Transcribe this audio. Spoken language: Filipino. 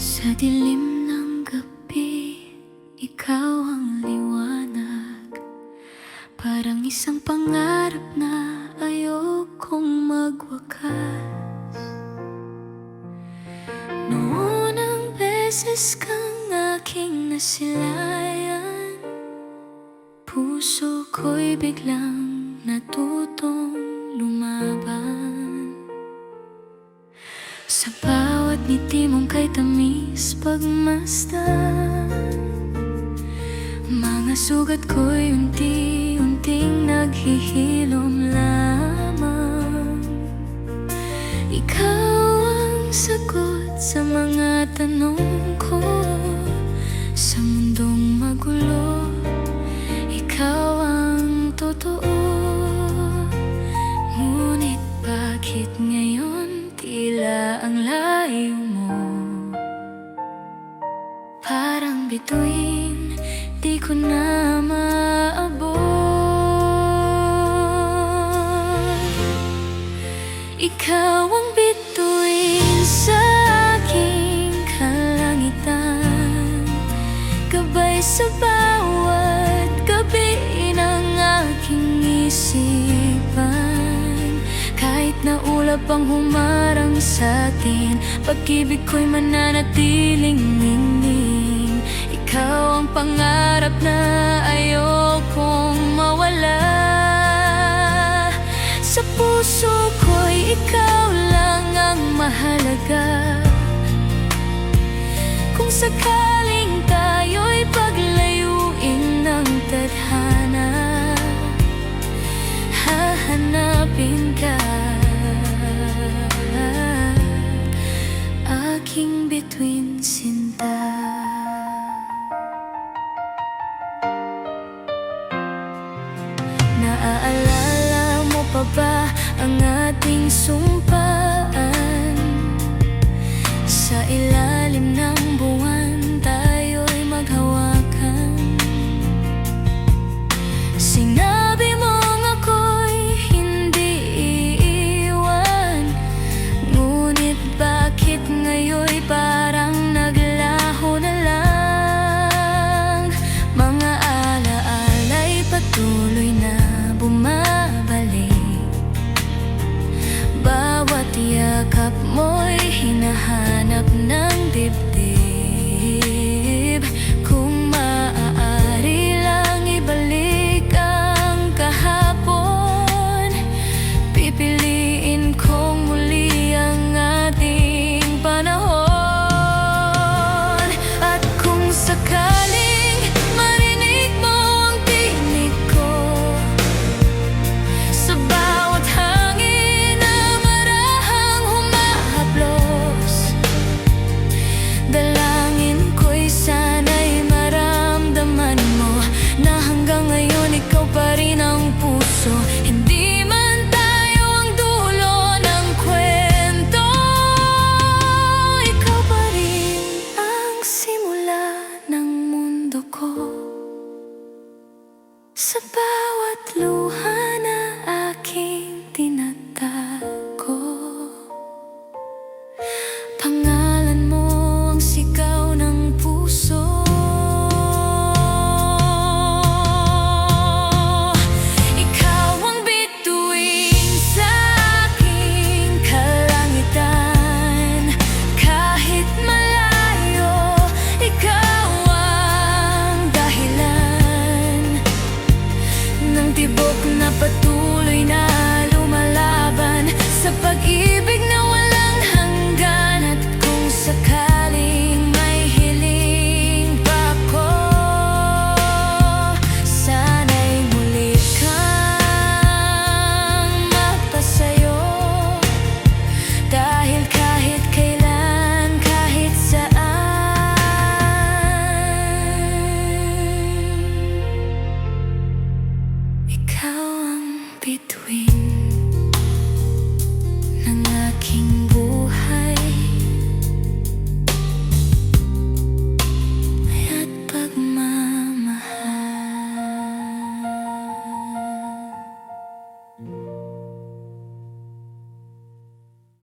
Sa dilim ng gabi, ikaw ang liwanag. Parang isang pangarap na ayokong magwakas. Noon ang beses kang aking nasilayan, puso ko'y biglang natutong lumaban. Sa bawat ngiti mong kay tamis pagmasdan, mga sugat ko'y unti-unting naghihilom lamang. Ikaw ang sagot sa mga tanong ko. Sa mundong magulo, ikaw ang totoo. Ngunit bakit ngayon tila ang layo mo? Parang bituin, di ko na maabot. Ikaw ang bituin sa aking kalangitan, gabay sa bawat gabi ng aking isipan. Kahit na ulap ang humarang sa'tin, pag-ibig ko'y mananatiling ningning. Ikaw ang pangarap na ayokong mawala. Sa puso ko'y ikaw lang ang mahalaga. Kung sakaling tayo'y paglayuin ng tadhana, hahanapin ka, aking bituin sinta. Naaalala mo pa ba ang ating sumpaan? Sa ilalim ng buwan